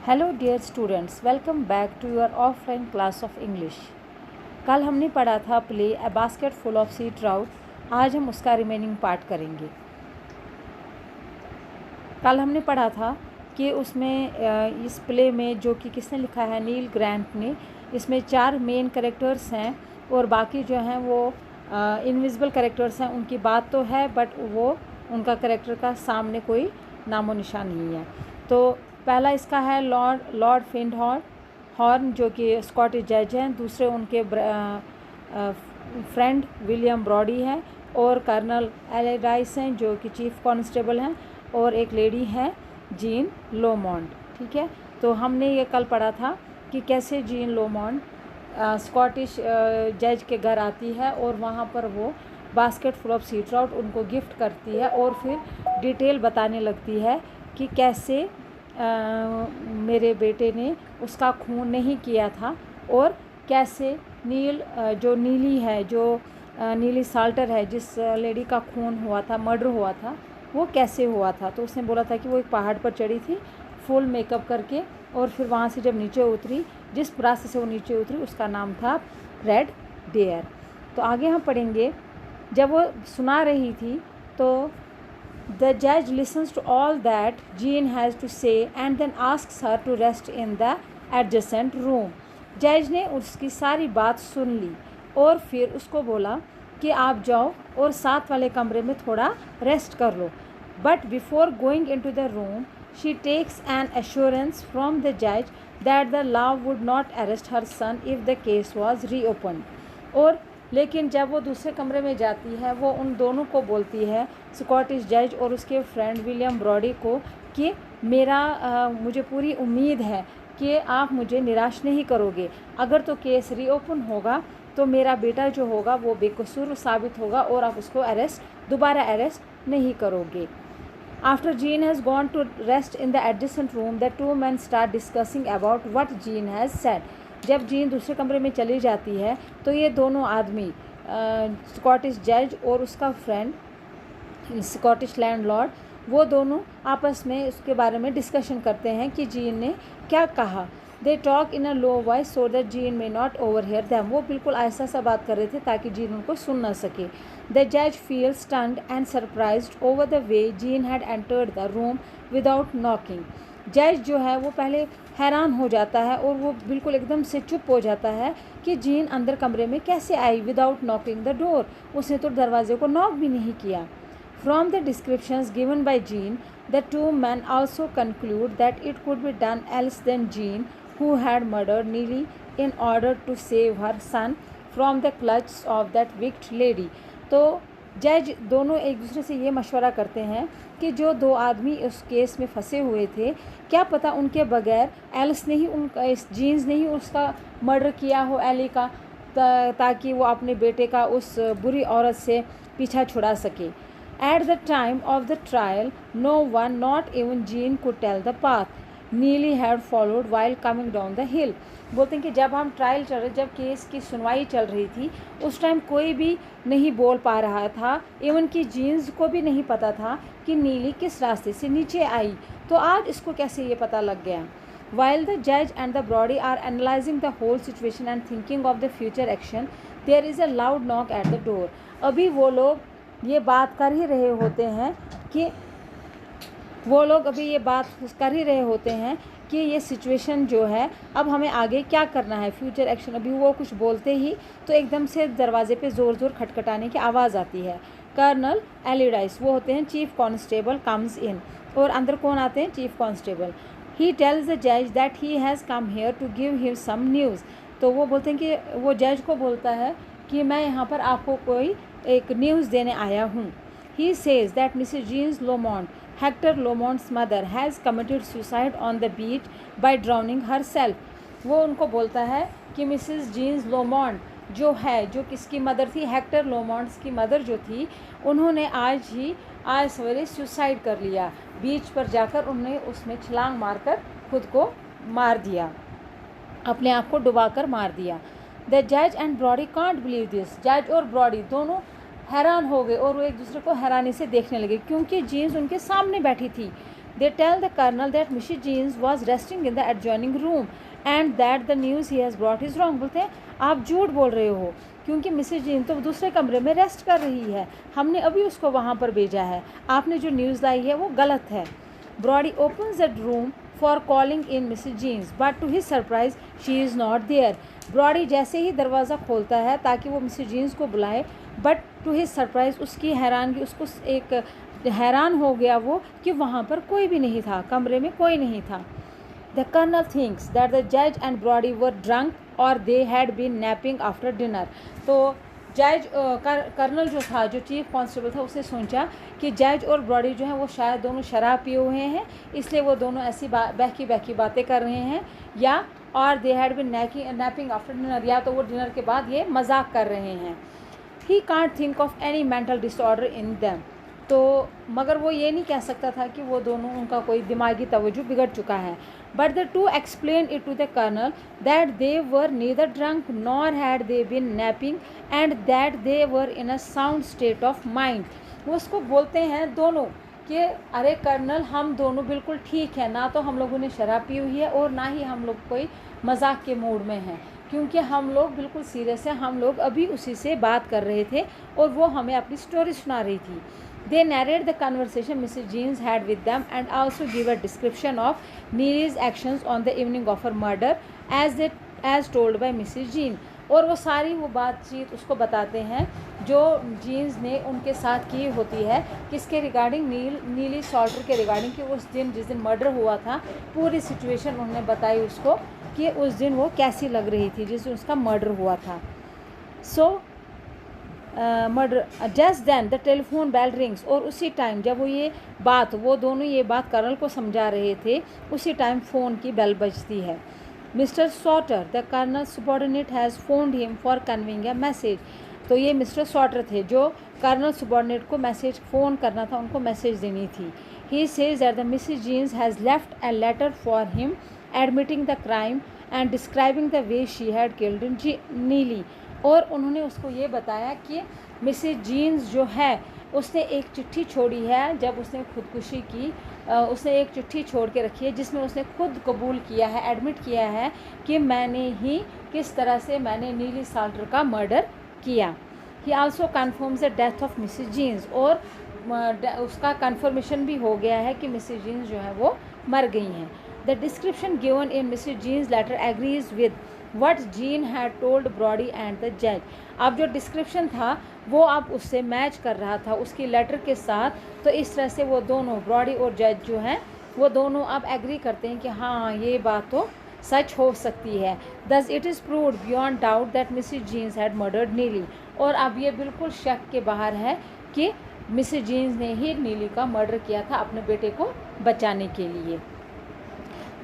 Hello dear students, welcome back to your offline class of English. कल हमने पढ़ा था play a basket full of sea trout. आज हम उसका रिमेनिंग पार्ट करेंगे। कल हमने पढ़ा था कि उसमें इस प्ले में जो कि किसने लिखा है, नील ग्रांट ने। इसमें 4 मेन कैरेक्टर्स हैं और बाकी जो हैं वो इनविजिबल कैरेक्टर्स हैं। उनकी बात तो है बट वो उनका कैरेक्टर का सामने कोई नामो निशान नहीं है। तो पहला इसका है लॉर्ड फिंडहॉर्न जो कि स्कॉटिश जज हैं। दूसरे उनके फ्रेंड विलियम ब्रॉडी हैं और कर्नल एलेडाइस हैं जो कि चीफ कांस्टेबल हैं, और एक लेडी है जीन लोमॉन्ट। ठीक है, तो हमने ये कल पढ़ा था कि कैसे जीन लोमॉन्ट स्कॉटिश जज के घर आती है और वहाँ पर वो basket full of sea trout उनको गिफ्ट करती है और फिर डिटेल बताने लगती है कि कैसे मेरे बेटे ने उसका खून नहीं किया था और कैसे जो नीली है, जो नीली साल्टर है, जिस लेडी का खून हुआ था, मर्डर हुआ था, वो कैसे हुआ था। तो उसने बोला था कि वो एक पहाड़ पर चढ़ी थी फुल मेकअप करके, और फिर वहाँ से जब नीचे उतरी, जिस रास्ते से वो नीचे उतरी उसका नाम था रेड डेयर। तो आगे हम पढ़ेंगे। जब वो सुना रही थी तो The judge listens to all that Jean has to say and then asks her to rest in the adjacent room. जज ने उसकी सारी बात सुन ली और फिर उसको बोला कि आप जाओ और साथ वाले कमरे में थोड़ा रेस्ट कर लो। But before going into the room, she takes an assurance from the judge that the law would not arrest her son if the case was reopened. और लेकिन जब वो दूसरे कमरे में जाती है, वो उन दोनों को बोलती है, स्कॉटिश जज और उसके फ्रेंड विलियम ब्रॉडी को, कि मुझे पूरी उम्मीद है कि आप मुझे निराश नहीं करोगे। अगर तो केस रीओपन होगा तो मेरा बेटा जो होगा वो बेकसूर साबित होगा और आप उसको दोबारा अरेस्ट नहीं करोगे। After Jean has gone to rest in the adjacent room, the two men start discussing about what Jean has said. जब जीन दूसरे कमरे में चली जाती है तो ये दोनों आदमी, स्कॉटिश जज और उसका फ्रेंड स्कॉटिश लैंडलॉर्ड, वो दोनों आपस में उसके बारे में डिस्कशन करते हैं कि जीन ने क्या कहा। They talk in a low voice so that gene में नॉट ओवरहियर देम। वो बिल्कुल ऐसा सा बात कर रहे थे ताकि जीन उनको सुन ना सके। द जज feel stunned and surprised over the way gene had entered the room without knocking. जज जो है वो पहले हैरान हो जाता है और वो बिल्कुल एकदम से चुप हो जाता है कि जीन अंदर कमरे में कैसे आई विदाउट नॉकिंग द डोर। उसने तो दरवाजे को नॉक भी नहीं किया। From the descriptions given by Jeanne, the two man also conclude that it could be done else than Jeanne who had murdered Neely in order to save her son from the clutches of that wicked lady. तो जज दोनों एक दूसरे से ये मशवरा करते हैं कि जो दो आदमी उस केस में फंसे हुए थे, क्या पता उनके बगैर एलिस ने ही इस जीन्स ने ही उसका मर्डर किया हो, एली का, ताकि वो अपने बेटे का उस बुरी औरत से पीछा छुड़ा सके। At the time of the trial, no one, not even Jean, could tell the path Neely had followed while coming down the hill. बोलते हैं कि जब हम ट्रायल चल रहे, जब केस की सुनवाई चल रही थी, उस टाइम कोई भी नहीं बोल पा रहा था, इवन कि जीन्स को भी नहीं पता था कि नीली किस रास्ते से नीचे आई। तो आज इसको कैसे ये पता लग गया। While the judge and the Brody are analyzing the whole situation and thinking of the future action, there is a loud knock at the door. अभी वो लोग ये बात कर ही रहे होते हैं कि ये सिचुएशन जो है, अब हमें आगे क्या करना है, फ्यूचर एक्शन। अभी वो कुछ बोलते ही तो एकदम से दरवाजे पे ज़ोर ज़ोर खटखटाने की आवाज़ आती है। कर्नल एलिडाइस, वो होते हैं चीफ कांस्टेबल, कम्स इन। और अंदर कौन आते हैं? Chief constable. He tells the जज that he has come here to give him some news. तो वो बोलते हैं कि वो जज को बोलता है कि मैं यहाँ पर आपको कोई एक न्यूज़ देने आया हूँ। He says that Mrs Jeans Lomont, Hector Lomont's mother, has committed suicide on the beach by drowning herself. वो उनको बोलता है कि मिसेस जीन्स लोमॉन्ट जो किसकी मदर थी, हेक्टर लोमॉन्ट्स की मदर जो थी, उन्होंने आज सवेरे सुसाइड कर लिया। बीच पर जाकर उन्होंने उसमें छलांग मारकर खुद को मार दिया, अपने आप को डुबाकर मार दिया। द जज and Brody can't believe this. जज और ब्रॉडी दोनों हैरान हो गए और वो एक दूसरे को हैरानी से देखने लगे क्योंकि जीन्स उनके सामने बैठी थी। They tell the colonel that Mrs. Jeans was resting in the adjoining room and that the news he has brought is wrong. बोलते हैं आप झूठ बोल रहे हो क्योंकि मिसेज जीन तो दूसरे कमरे में रेस्ट कर रही है, हमने अभी उसको वहाँ पर भेजा है, आपने जो न्यूज़ लाई है वो गलत है. Brody opens the room for calling in Mrs. Jeans, but to his surprise she is not there. Brody जैसे ही दरवाज़ा खोलता है ताकि वो मिसेज जीन्स को बुलाए, बट टू हिज सरप्राइज़ उसकी हैरानगी, उसको एक हैरान हो गया वो कि वहाँ पर कोई भी नहीं था, कमरे में कोई नहीं था. The colonel thinks that the judge and Brody were drunk or they had been napping after dinner. तो जज कर्नल जो था, जो चीफ कांस्टेबल था, उसने सोचा कि जज और ब्रॉडी जो है वो शायद दोनों शराब पिए हुए हैं, इसलिए वो दोनों ऐसी बहकी बातें कर रहे हैं, या और they had been napping after dinner, या तो वो डिनर के बाद ये मजाक कर रहे हैं. He can't think of any mental disorder in them. तो मगर वो ये नहीं कह सकता था कि वो दोनों, उनका कोई दिमागी तवज्जो बिगड़ चुका है. But the two explained it to the colonel that they were neither drunk nor had they been napping and that they were in a sound state of mind. वो उसको बोलते हैं दोनों कि अरे कर्नल, हम दोनों बिल्कुल ठीक हैं, ना तो हम लोगों ने शराब पी हुई है और ना ही हम लोग कोई मजाक के मूड में हैं, क्योंकि हम लोग बिल्कुल सीरियस हैं, हम लोग अभी उसी से बात कर रहे थे और वो हमें अपनी स्टोरी सुना रही थी. They narrate the conversation Mrs. Jeans had with them and also give a description of Neely's actions on the evening of her murder as told by Mrs. Jean. और वो सारी वो बातचीत उसको बताते हैं जो जीन्स ने उनके साथ की होती है, किसके रिगार्डिंग, नीली सॉल्टर के रिगार्डिंग, कि उस दिन जिस दिन मर्डर हुआ था पूरी सिचुएशन उन्होंने बताई उसको कि उस दिन वो कैसी लग रही थी जिस दिन उसका मर्डर हुआ था. So murder just then the telephone bell rings. और उसी टाइम जब वो दोनों ये बात कर्नल को समझा रहे थे, उसी टाइम फ़ोन की बेल बजती है. Mister Sauter the colonel subordinate has phoned him for conveying a message. तो ये मिस्टर सॉटर थे जो कर्नल सबॉर्डिनेट को मैसेज फ़ोन करना था, उनको मैसेज देनी थी. He says that the Mrs Jeans has left a letter for him admitting the crime and describing the way she had killed Neely. और उन्होंने उसको ये बताया कि मिसेज जीन्स जो है उसने एक चिट्ठी छोड़ी है, जब उसने खुदकुशी की उसने एक चिट्ठी छोड़ के रखी है जिसमें उसने खुद कबूल किया है, एडमिट किया है कि मैंने ही किस तरह से मैंने नीली साल्टर का मर्डर किया. He also confirms the death of Mrs Jean's. और उसका कन्फर्मेशन भी हो गया है कि मिसेज जीन्स जो है वो मर गई हैं. The description given in Mrs Jean's letter agrees with what Jean had told Brody and the judge. अब जो डिस्क्रिप्शन था वो अब उससे मैच कर रहा था उसकी लेटर के साथ. तो इस तरह से वो दोनों, ब्रॉडी और जज जो हैं, वो दोनों अब एग्री करते हैं कि हाँ ये बात तो सच हो सकती है. Thus it is proved beyond doubt that Mrs. Jeans had murdered Neely. और अब ये बिल्कुल शक के बाहर है कि मिसेज जीन्स ने ही नीली का मर्डर किया था अपने बेटे को बचाने के लिए.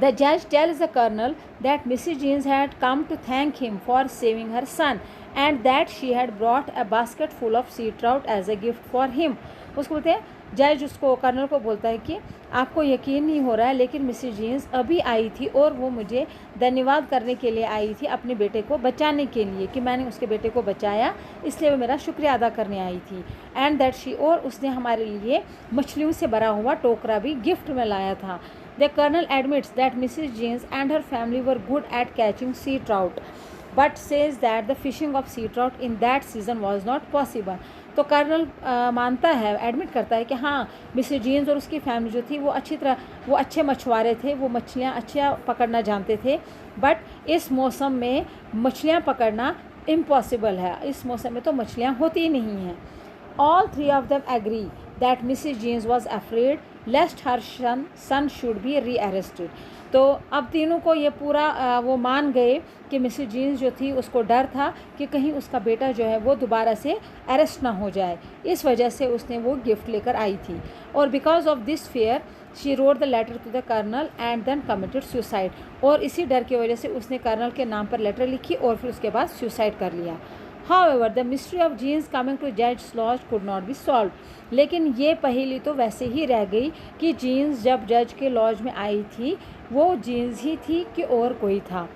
The judge tells the colonel that Mrs. Jeans had come to thank him for saving her son and that she had brought a basket full of sea trout as a gift for him. उसको बोलते हैं, जज उसको colonel को बोलता है कि आपको यकीन नहीं हो रहा है, लेकिन मिसेज जीन्स अभी आई थी और वो मुझे धन्यवाद करने के लिए आई थी अपने बेटे को बचाने के लिए, कि मैंने उसके बेटे को बचाया, इसलिए वो मेरा शुक्रिया अदा करने आई थी. एंड दैट शी, और उसने हमारे लिए मछलियों से भरा हुआ टोकरा भी गिफ्ट में लाया था. The colonel admits that Mrs. Jeans and her family were good at catching sea trout, but says that the fishing of sea trout in that season was not possible. तो कर्नल मानता है, admit करता है कि हाँ Mrs Jean's और उसकी family जो थी वो अच्छे मछुआरे थे, वो मछलियाँ अच्छा पकड़ना जानते थे, बट इस मौसम में मछलियाँ पकड़ना इम्पॉसिबल है, इस मौसम में तो मछलियाँ होती ही नहीं हैं. All three of them agree that Mrs. Jeans was afraid lest her son should be rearrested. तो अब तीनों को ये पूरा वो मान गए कि मिसेज जीन्स जो थी उसको डर था कि कहीं उसका बेटा जो है वो दोबारा से अरेस्ट ना हो जाए, इस वजह से उसने वो गिफ्ट लेकर आई थी. और because of this fear she wrote the letter to the colonel and then committed suicide. और इसी डर की वजह से उसने कर्नल के नाम पर लेटर लिखी और फिर उसके बाद सुसाइड कर लिया. However, the mystery of Jeans coming to Judge's lodge could not be solved. लेकिन ये पहेली तो वैसे ही रह गई कि जीन्स जब जज के लॉज में आई थी वो जीन्स ही थी कि और कोई था.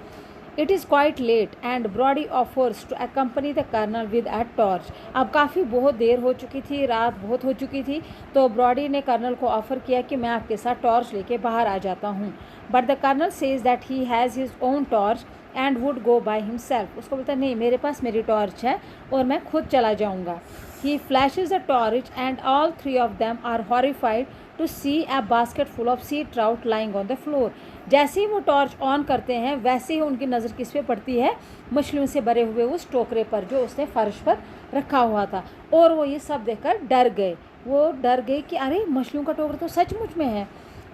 It is quite late and Brodie offers to accompany the colonel with a torch. अब काफ़ी बहुत देर हो चुकी थी, रात बहुत हो चुकी थी, तो ब्रॉडी ने कर्नल को ऑफ़र किया कि मैं आपके साथ टॉर्च लेके बाहर आ जाता हूँ। But the colonel says that he has his own torch and would go by himself. उसको बोलता है नहीं, मेरे पास मेरी टॉर्च है और मैं खुद चला जाऊँगा। He flashes the torch and all three of them are horrified to see a basket full of sea trout lying on the floor. जैसे ही वो टॉर्च ऑन करते हैं वैसे ही उनकी नज़र किस पे पड़ती है, मछलियों से भरे हुए उस टोकरे पर जो उसने फर्श पर रखा हुआ था। और वो ये सब देखकर डर गए। वो डर गए कि अरे मछलियों का टोकरा तो सचमुच में है।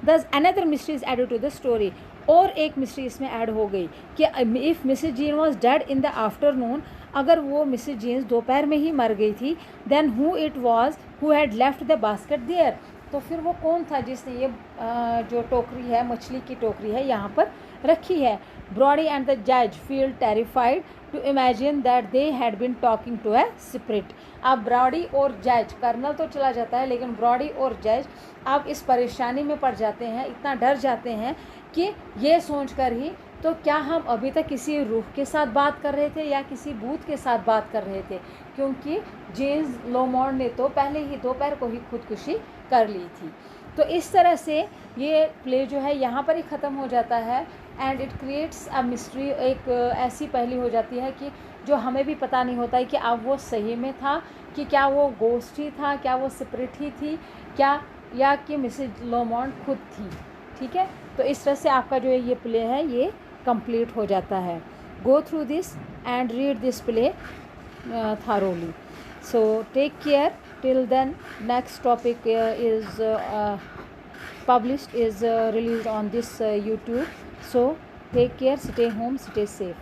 Thus another mystery is added to the story. और एक मिस्ट्री इसमें ऐड हो गई कि if Mrs Jean was dead in the afternoon, अगर वो मिसेज जीन्स दोपहर में ही मर गई थी, then who it was who had left the basket there. तो फिर वो कौन था जिसने ये जो टोकरी है, मछली की टोकरी है, यहाँ पर रखी है। ब्रॉडी एंड द जज feel terrified to imagine that they had been talking to a spirit. अब ब्रॉडी और जज, कर्नल तो चला जाता है लेकिन ब्रॉडी और जज अब इस परेशानी में पड़ जाते हैं, इतना डर जाते हैं कि ये सोचकर ही तो क्या हम अभी तक किसी रूह के साथ बात कर रहे थे या किसी भूत के साथ बात कर रहे थे, क्योंकि जेम्स लोमॉन्ड ने तो पहले ही दोपहर को ही खुदकुशी कर ली थी। तो इस तरह से ये प्ले जो है यहाँ पर ही ख़त्म हो जाता है and it creates a mystery. एक ऐसी पहेली हो जाती है कि जो हमें भी पता नहीं होता है कि अब वो सही में था, कि क्या वो गोस्ट ही था, क्या वो स्पिरिट ही थी, क्या या कि मिसेज लोमॉन्ड खुद थी। ठीक है, तो इस तरह से आपका जो ये प्ले है ये कंप्लीट हो जाता है। Go through this and read this play thoroughly. So take care. Till then, next topic is published, is released on this YouTube. So take care, stay home, stay safe.